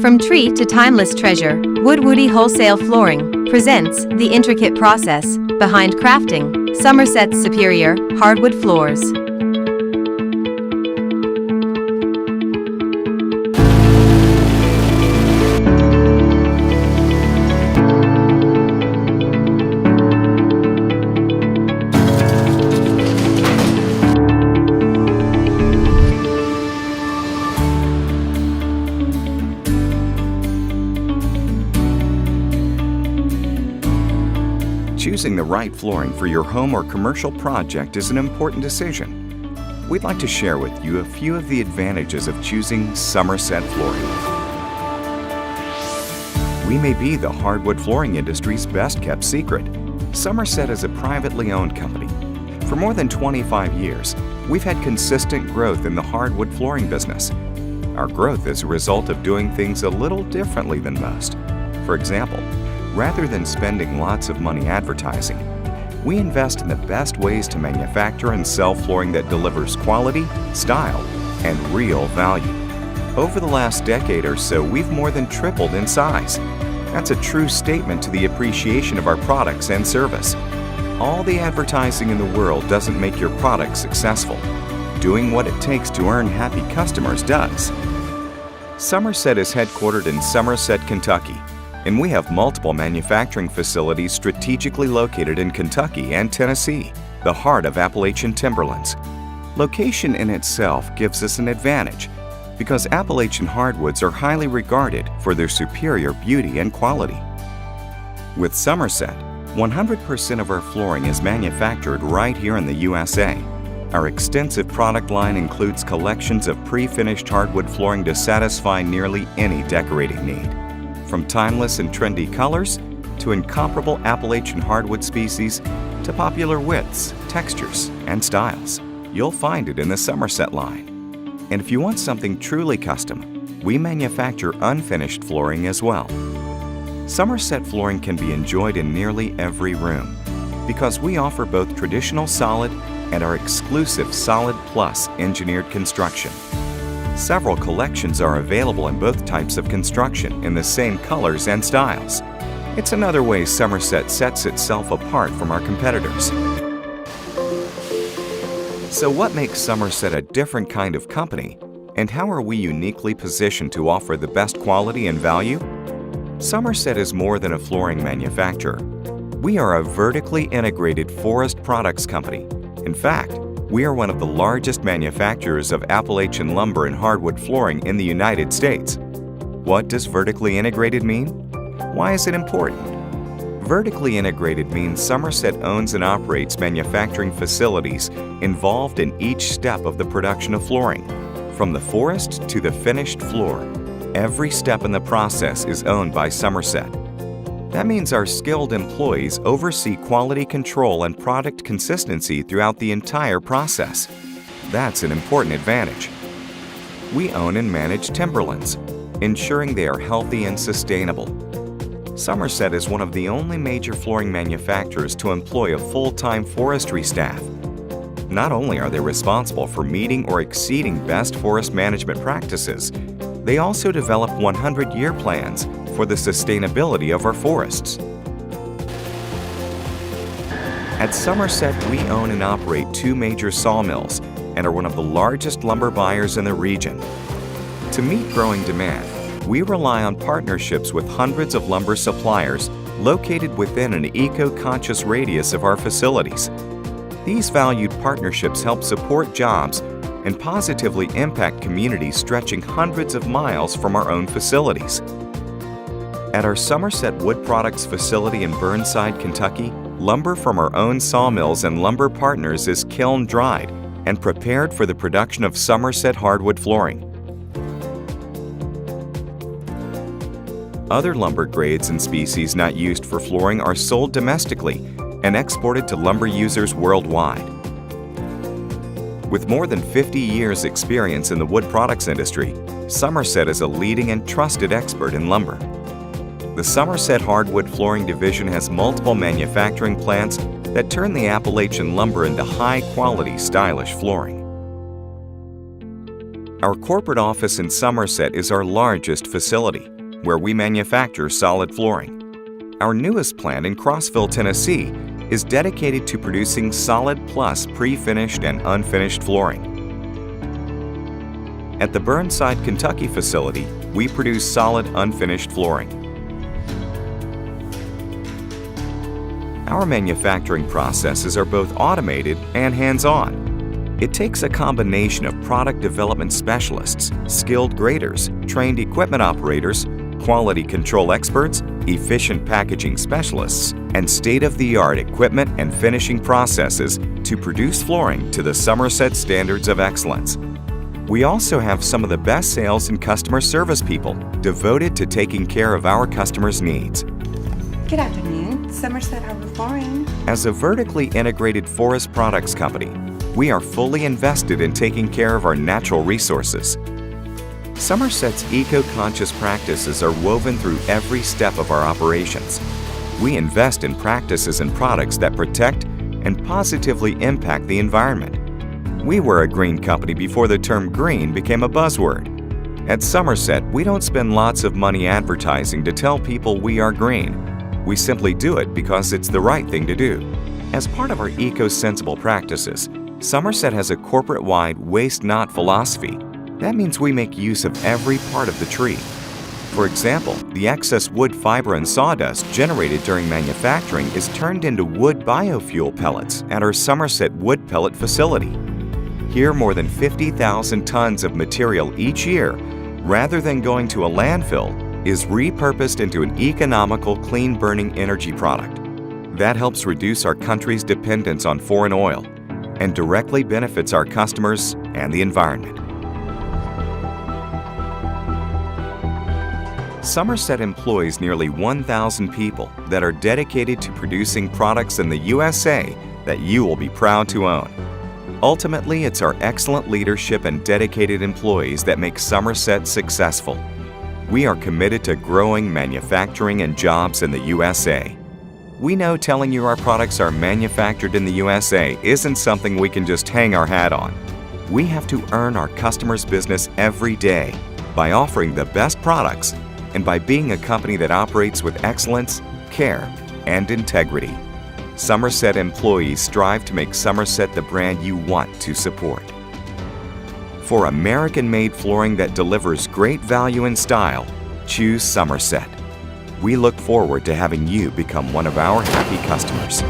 From tree to timeless treasure, Woodwudy Wholesale Flooring presents the intricate process behind crafting Somerset's superior hardwood floors. Choosing the right flooring for your home or commercial project is an important decision. We'd like to share with you a few of the advantages of choosing Somerset flooring. We may be the hardwood flooring industry's best-kept secret. Somerset is a privately owned company. For more than 25 years, we've had consistent growth in the hardwood flooring business. Our growth is a result of doing things a little differently than most. For example, rather than spending lots of money advertising, we invest in the best ways to manufacture and sell flooring that delivers quality, style, and real value. Over the last decade or so, we've more than tripled in size. That's a true statement to the appreciation of our products and service. All the advertising in the world doesn't make your product successful. Doing what it takes to earn happy customers does. Somerset is headquartered in Somerset, Kentucky, and we have multiple manufacturing facilities strategically located in Kentucky and Tennessee, the heart of Appalachian timberlands. Location in itself gives us an advantage because Appalachian hardwoods are highly regarded for their superior beauty and quality. With Somerset, 100% of our flooring is manufactured right here in the USA. Our extensive product line includes collections of pre-finished hardwood flooring to satisfy nearly any decorating need. From timeless and trendy colors to incomparable Appalachian hardwood species to popular widths, textures, and styles, you'll find it in the Somerset line. And if you want something truly custom, we manufacture unfinished flooring as well. Somerset flooring can be enjoyed in nearly every room because we offer both traditional solid and our exclusive Solid Plus engineered construction. Several collections are available in both types of construction in the same colors and styles. It's another way Somerset sets itself apart from our competitors. So what makes Somerset a different kind of company, and how are we uniquely positioned to offer the best quality and value? Somerset is more than a flooring manufacturer. We are a vertically integrated forest products company. In fact, we are one of the largest manufacturers of Appalachian lumber and hardwood flooring in the United States. What does vertically integrated mean? Why is it important? Vertically integrated means Somerset owns and operates manufacturing facilities involved in each step of the production of flooring. From the forest to the finished floor, every step in the process is owned by Somerset. That means our skilled employees oversee quality control and product consistency throughout the entire process. That's an important advantage. We own and manage timberlands, ensuring they are healthy and sustainable. Somerset is one of the only major flooring manufacturers to employ a full-time forestry staff. Not only are they responsible for meeting or exceeding best forest management practices, they also develop 100-year plans for the sustainability of our forests. At Somerset, we own and operate 2 major sawmills and are one of the largest lumber buyers in the region. To meet growing demand, we rely on partnerships with hundreds of lumber suppliers located within an eco-conscious radius of our facilities. These valued partnerships help support jobs and positively impact communities stretching hundreds of miles from our own facilities. At our Somerset Wood Products facility in Burnside, Kentucky, lumber from our own sawmills and lumber partners is kiln-dried and prepared for the production of Somerset hardwood flooring. Other lumber grades and species not used for flooring are sold domestically and exported to lumber users worldwide. With more than 50 years' experience in the wood products industry, Somerset is a leading and trusted expert in lumber. The Somerset Hardwood Flooring Division has multiple manufacturing plants that turn the Appalachian lumber into high-quality, stylish flooring. Our corporate office in Somerset is our largest facility, where we manufacture solid flooring. Our newest plant in Crossville, Tennessee, is dedicated to producing solid plus pre-finished and unfinished flooring. At the Burnside, Kentucky facility, we produce solid unfinished flooring. Our manufacturing processes are both automated and hands-on. It takes a combination of product development specialists, skilled graders, trained equipment operators, quality control experts, efficient packaging specialists, and state-of-the-art equipment and finishing processes to produce flooring to the Somerset standards of excellence. We also have some of the best sales and customer service people devoted to taking care of our customers' needs. Good afternoon, Somerset Hardwood Flooring. As a vertically integrated forest products company, we are fully invested in taking care of our natural resources. Somerset's eco-conscious practices are woven through every step of our operations. We invest in practices and products that protect and positively impact the environment. We were a green company before the term green became a buzzword. At Somerset, we don't spend lots of money advertising to tell people we are green. We simply do it because it's the right thing to do. As part of our eco-sensible practices, Somerset has a corporate-wide waste not philosophy. That means we make use of every part of the tree. For example, the excess wood fiber and sawdust generated during manufacturing is turned into wood biofuel pellets at our Somerset wood pellet facility. Here, more than 50,000 tons of material each year, rather than going to a landfill, is repurposed into an economical, clean-burning energy product. That helps reduce our country's dependence on foreign oil and directly benefits our customers and the environment. Somerset employs nearly 1,000 people that are dedicated to producing products in the USA that you will be proud to own. Ultimately, it's our excellent leadership and dedicated employees that make Somerset successful. We are committed to growing manufacturing and jobs in the USA. We know telling you our products are manufactured in the USA isn't something we can just hang our hat on. We have to earn our customers' business every day by offering the best products and by being a company that operates with excellence, care, and integrity. Somerset employees strive to make Somerset the brand you want to support. For American-made flooring that delivers great value and style, choose Somerset. We look forward to having you become one of our happy customers.